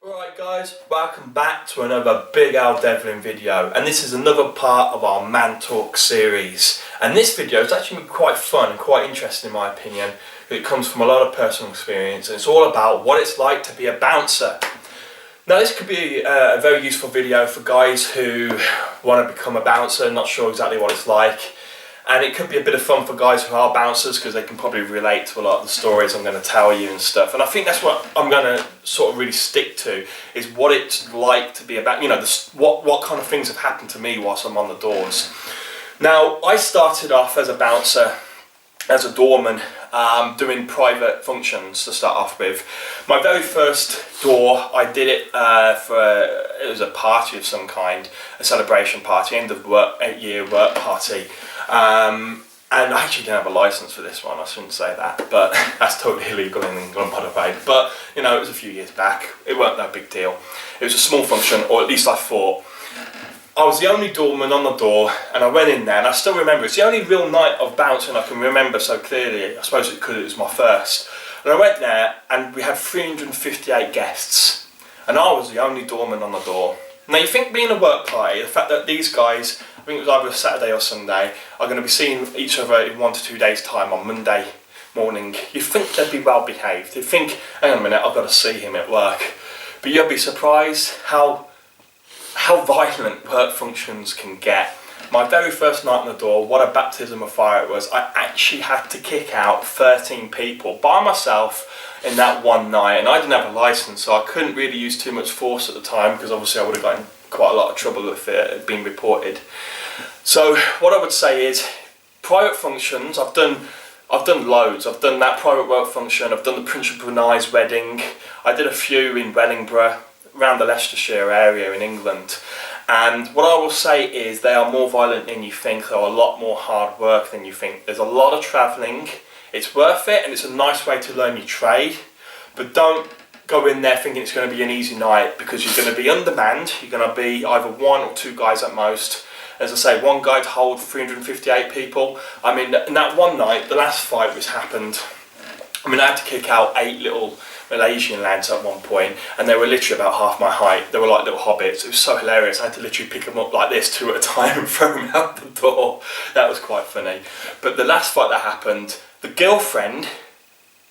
Alright guys, welcome back to another Big Al Devlin video, and this is another part of our Man Talk series. And this video is actually quite fun and quite interesting in my opinion. It comes from a lot of personal experience and it's all about what it's like to be a bouncer. Now this could be a very useful video for guys who want to become a bouncer, not sure exactly what it's like. And it could be a bit of fun for guys who are bouncers because they can probably relate to a lot of the stories I'm going to tell you and stuff. And I think that's what I'm going to sort of really stick to, is what it's like to be about, you know, what kind of things have happened to me whilst I'm on the doors. Now, I started off as a bouncer, as a doorman, doing private functions to start off with. My very first door, I did it it was a party of some kind, a celebration party, end of year work party. And I actually didn't have a license for this one, I shouldn't say that, but that's totally illegal in England, by the way. But, you know, it was a few years back, it weren't no big deal. It was a small function, or at least I thought. I was the only doorman on the door, and I went in there, and I still remember, it's the only real night of bouncing I can remember so clearly. I suppose it was my first. And I went there, and we had 358 guests, and I was the only doorman on the door. Now you think being a work party, the fact that these guys, I think it was either Saturday or Sunday, are going to be seeing each other in 1 to 2 days time on Monday morning, you think they'd be well behaved. You'd think, hang on a minute, I've got to see him at work. But you'll be surprised how violent work functions can get. My very first night on the door, what a baptism of fire it was. I actually had to kick out 13 people by myself in that one night, and I didn't have a license, so I couldn't really use too much force at the time, because obviously I would have gotten quite a lot of trouble if it had been reported. So what I would say is, private functions, I've done loads. I've done that private work function, I've done the Prince of Brunei's wedding, I did a few in Wellingborough, around the Leicestershire area in England. And what I will say is they are more violent than you think, they're a lot more hard work than you think. There's a lot of travelling, it's worth it, and it's a nice way to learn your trade, but don't go in there thinking it's going to be an easy night, because you're going to be undermanned. You're going to be either 1 or 2 guys at most. As I say, one guy to hold 358 people. I mean, in that one night, the last fight which happened, I mean, I had to kick out 8 little Malaysian lads at one point, and they were literally about half my height. They were like little hobbits. It was so hilarious. I had to literally pick them up like this 2 at a time and throw them out the door. That was quite funny. But the last fight that happened, the girlfriend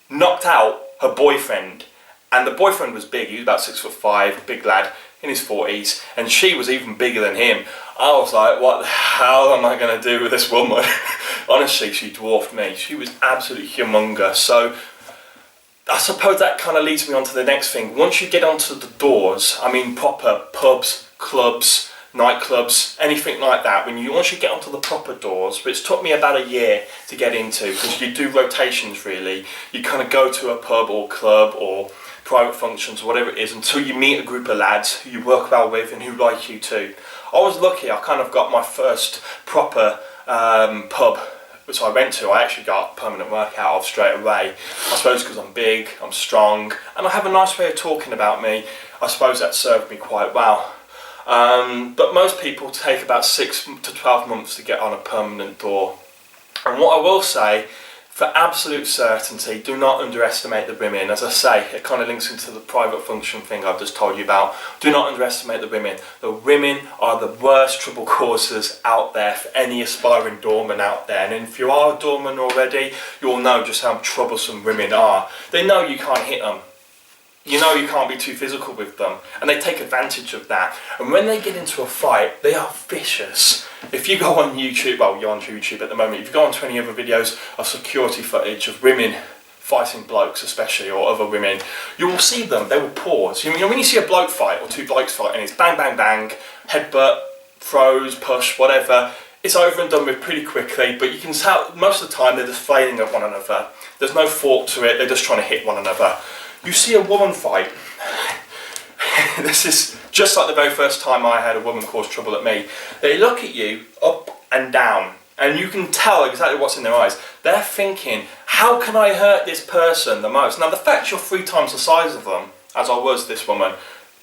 knocked out her boyfriend, and the boyfriend was big. He was about 6'5", big lad in his 40s, and she was even bigger than him. I was like, what the hell am I going to do with this woman? Honestly, she dwarfed me. She was absolutely humongous. So I suppose that kind of leads me on to the next thing. Once you get onto the doors, I mean proper pubs, clubs, nightclubs, anything like that, once you get onto the proper doors, which took me about a year to get into, because you do rotations really. You kind of go to a pub or club or private functions, whatever it is, until you meet a group of lads who you work well with and who like you too. I was lucky, I kind of got my first proper pub which I went to. I actually got permanent work out of straight away. I suppose because I'm big, I'm strong, and I have a nice way of talking about me. I suppose that served me quite well. But most people take about 6 to 12 months to get on a permanent door. And what I will say, for absolute certainty, do not underestimate the women. As I say, it kind of links into the private function thing I've just told you about. Do not underestimate the women. The women are the worst trouble causers out there for any aspiring doorman out there. And if you are a doorman already, you'll know just how troublesome women are. They know you can't hit them. You know you can't be too physical with them, and they take advantage of that. And when they get into a fight, they are vicious. If you go on YouTube, well, you're on YouTube at the moment, if you go on to any other videos of security footage of women fighting blokes especially, or other women, you will see them, they will pause. You know, when you see a bloke fight, or 2 blokes fight, and it's bang, bang, bang, headbutt, throws, push, whatever, it's over and done with pretty quickly, but you can tell most of the time they're just flailing at one another. There's no thought to it, they're just trying to hit one another. You see a woman fight, this is just like the very first time I had a woman cause trouble at me. They look at you up and down, and you can tell exactly what's in their eyes. They're thinking, how can I hurt this person the most? Now the fact you're 3 times the size of them, as I was this woman,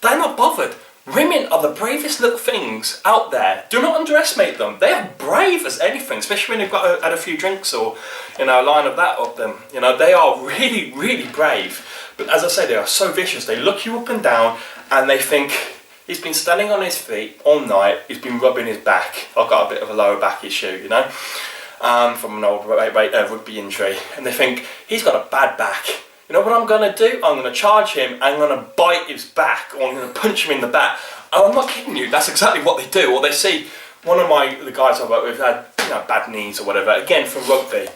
they're not bothered. Women are the bravest little things out there. Do not underestimate them. They are brave as anything, especially when they've had a few drinks or, you know, a line of that up them. You know, they are really, really brave. But as I say, they are so vicious. They look you up and down and they think, he's been standing on his feet all night, he's been rubbing his back. I've got a bit of a lower back issue, you know, from an old rugby injury. And they think, he's got a bad back. You know what I'm going to do? I'm going to charge him, I'm going to bite his back, or I'm going to punch him in the back. And I'm not kidding you, that's exactly what they do. Or they see, one of the guys I work with had, you know, bad knees or whatever, again from rugby.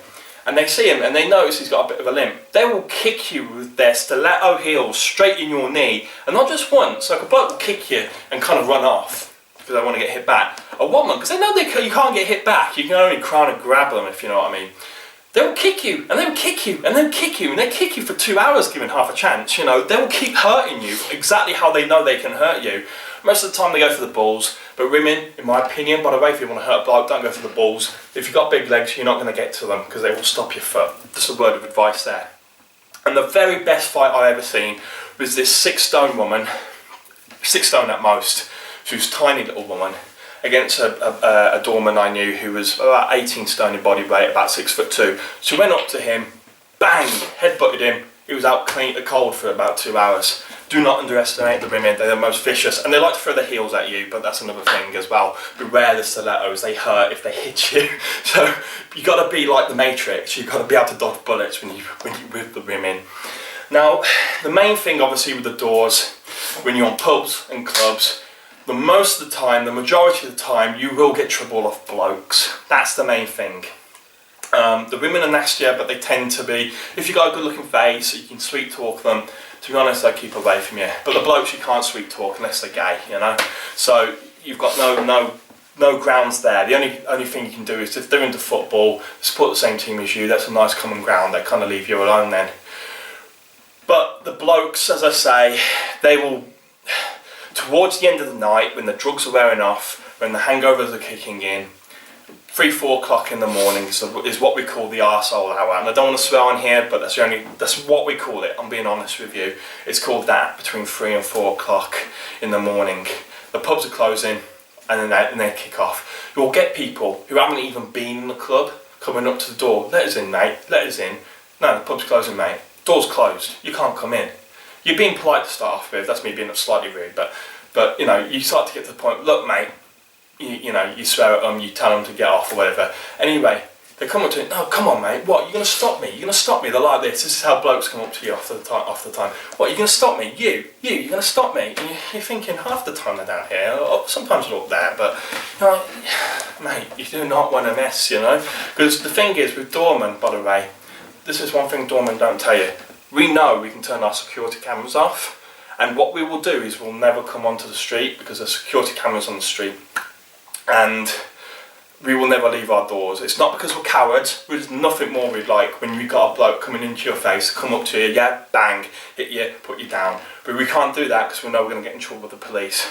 And they see him and they notice he's got a bit of a limp. They will kick you with their stiletto heels straight in your knee, and not just once. Like a bloke will kick you and kind of run off because they want to get hit back. A woman, because they know you can't get hit back. You can only try and grab them, if you know what I mean. They'll kick you and they'll kick you and they'll kick you and they kick you for 2 hours, given half a chance. You know, they will keep hurting you exactly how they know they can hurt you. Most of the time they go for the balls, but women, in my opinion, by the way, if you want to hurt a bloke, don't go for the balls. If you've got big legs, you're not going to get to them because they will stop your foot. Just a word of advice there. And the very best fight I ever seen was this 6 stone woman, 6 stone at most, she was a tiny little woman, against a doorman I knew who was about 18 stone in body weight, about 6'2". She went up to him, bang, headbutted him. He was out cold for about 2 hours. Do not underestimate the women, they're the most vicious, and they like to throw their heels at you, but that's another thing as well. Beware the stilettos, they hurt if they hit you. So you got to be like the Matrix, you've got to be able to dodge bullets when you're with the women. Now, the main thing obviously with the doors, when you're on pubs and clubs, the most of the time, the majority of the time, you will get trouble off blokes. That's the main thing. The women are nastier, but they tend to be, if you've got a good looking face, you can sweet talk them. To be honest, they keep away from you. But the blokes you can't sweet talk unless they're gay, you know. So you've got no grounds there. The only thing you can do is if they're into football, support the same team as you. That's a nice common ground. They kind of leave you alone then. But the blokes, as I say, they will, towards the end of the night, when the drugs are wearing off, when the hangovers are kicking in, 3-4 o'clock in the morning is what we call the arsehole hour. And I don't want to swear on here, but that's what we call it. I'm being honest with you. It's called that, between 3 and 4 o'clock in the morning. The pubs are closing and then they kick off. You'll get people who haven't even been in the club coming up to the door. Let us in, mate. Let us in. No, the pub's closing, mate. Door's closed. You can't come in. You're being polite to start off with. That's me being slightly rude, but you know, you start to get to the point. Look, mate. You know, you swear at them, you tell them to get off or whatever. Anyway, they come up to you, no, come on mate, what, you're going to stop me? You're going to stop me? They're like this is how blokes come up to you off the time. What, you're going to stop me? You're going to stop me? And you're thinking, half the time they're down here, or sometimes they're up there, but, you know, mate, you do not want to mess, you know? Because the thing is, with doormen, by the way, this is one thing doormen don't tell you. We know we can turn our security cameras off, and what we will do is we'll never come onto the street because there's security cameras on the street. And we will never leave our doors. It's not because we're cowards. There's nothing more we'd like when you've got a bloke coming into your face, come up to you, yeah, bang, hit you, put you down. But we can't do that because we know we're going to get in trouble with the police.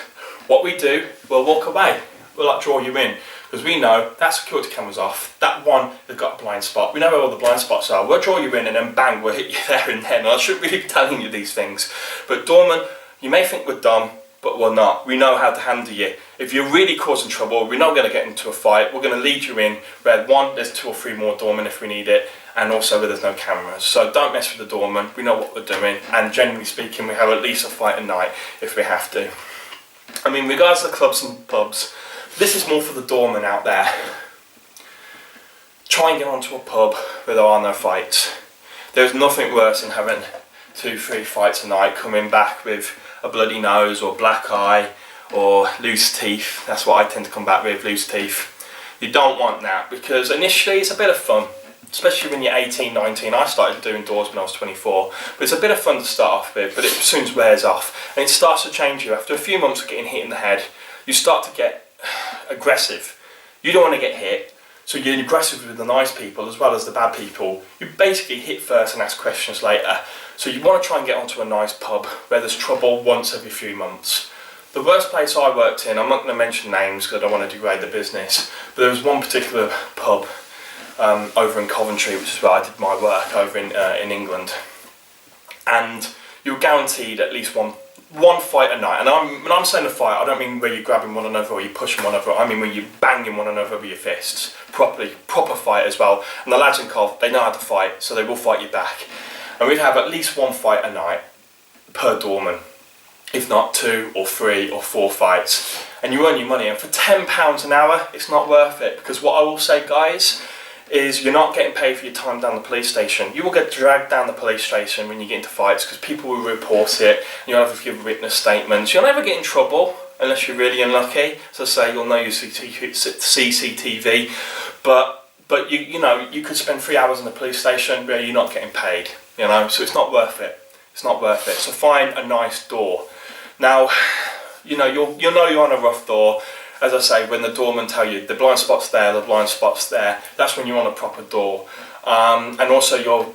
What we do, we'll walk away. We'll like draw you in because we know that security camera's off. That one has got a blind spot. We know where all the blind spots are. We'll draw you in and then bang, we'll hit you there and then. And I shouldn't really be telling you these things. But doorman, you may think we're dumb, but we're not. We know how to handle you. If you're really causing trouble, we're not going to get into a fight. We're going to lead you in where one, there's 2 or 3 more doormen if we need it, and also where there's no cameras. So don't mess with the doorman. We know what we're doing, and generally speaking, we have at least a fight a night if we have to. I mean, regards to clubs and pubs, this is more for the doorman out there. Try and get onto a pub where there are no fights. There's nothing worse than having 2-3 fights a night, coming back with a bloody nose or black eye or loose teeth. That's what I tend to come back with, loose teeth. You don't want that because initially it's a bit of fun, especially when you're 18, 19. I started doing doors when I was 24, but it's a bit of fun to start off with, but it soon wears off and it starts to change you. After a few months of getting hit in the head, you start to get aggressive. You don't want to get hit, so you're aggressive with the nice people as well as the bad people. You basically hit first and ask questions later. So you want to try and get onto a nice pub where there's trouble once every few months. The worst place I worked in, I'm not going to mention names because I don't want to degrade the business, but there was one particular pub over in Coventry, which is where I did my work over in England. And you're guaranteed at least one fight a night. And when I'm saying a fight, I don't mean where you're grabbing one another or you're pushing one another. I mean when you're banging one another with your fists. Proper fight as well. And the lads in Cov, they know how to fight, so they will fight you back. and we'd have at least 1 fight a night per doorman, if not 2 or 3 or 4 fights, and you earn your money. And for £10 an hour, it's not worth it, because what I will say, guys, is you're not getting paid for your time down the police station. You will get dragged down the police station when you get into fights, because people will report it, you'll have to give witness statements. You'll never get in trouble unless you're really unlucky. So say you'll know your CCTV, but you know, you could spend 3 hours in the police station where you're not getting paid, you know, so it's not worth it. It's not worth it. So find a nice door. Now, you know, you'll know you're on a rough door. As I say, when the doorman tell you the blind spot's there, the blind spot's there, that's when you're on a proper door. And also you'll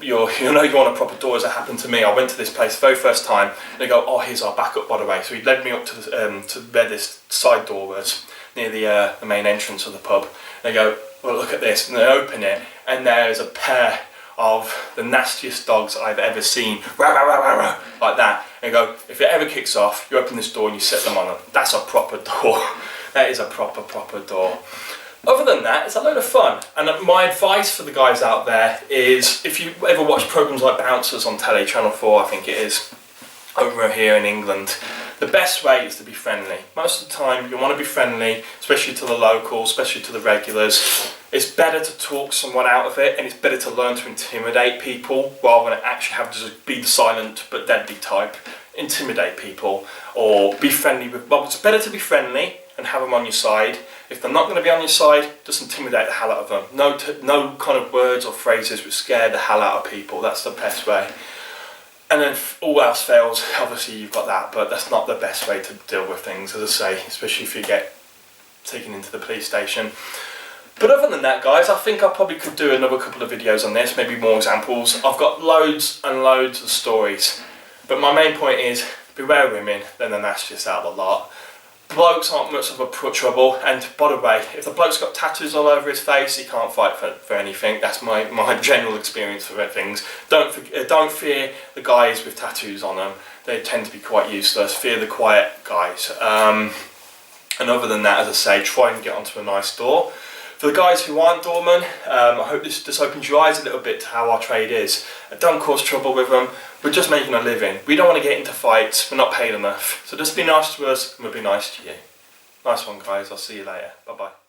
know you're on a proper door, as it happened to me. I went to this place the very first time, and they go, oh, here's our backup, by the way. So he led me up to where this side door was, near the main entrance of the pub. They go, well, look at this, and they open it, and there's a pair of the nastiest dogs I've ever seen, rah, rah, rah, rah, rah, like that. And they go, if it ever kicks off, you open this door and you set them on them. That's a proper door. That is a proper door. Other than that, it's a load of fun. And my advice for the guys out there is, if you ever watch programs like Bouncers on telly, Channel 4 I think it is, over here in England, the best way is to be friendly. Most of the time you want to be friendly, especially to the locals, especially to the regulars. It's better to talk someone out of it, and it's better to learn to intimidate people rather than actually have to just be the silent but deadly type. Intimidate people or be friendly with, well, it's better to be friendly and have them on your side. If they're not going to be on your side, just intimidate the hell out of them. No kind of words or phrases which scare the hell out of people. That's the best way. And then if all else fails, obviously you've got that, but that's not the best way to deal with things, as I say, especially if you get taken into the police station. But other than that, guys, I think I probably could do another couple of videos on this, maybe more examples. I've got loads and loads of stories, but my main point is beware women, then the nastiest out of the lot. Blokes aren't much of a trouble, and by the way, if the bloke's got tattoos all over his face, he can't fight for anything. That's my general experience for things. Don't fear the guys with tattoos on them. They tend to be quite useless. Fear the quiet guys. And other than that, as I say, try and get onto a nice door. For the guys who aren't doormen, I hope this opens your eyes a little bit to how our trade is. Don't cause trouble with them. We're just making a living. We don't want to get into fights. We're not paid enough. So just be nice to us and we'll be nice to you. Nice one, guys. I'll see you later. Bye-bye.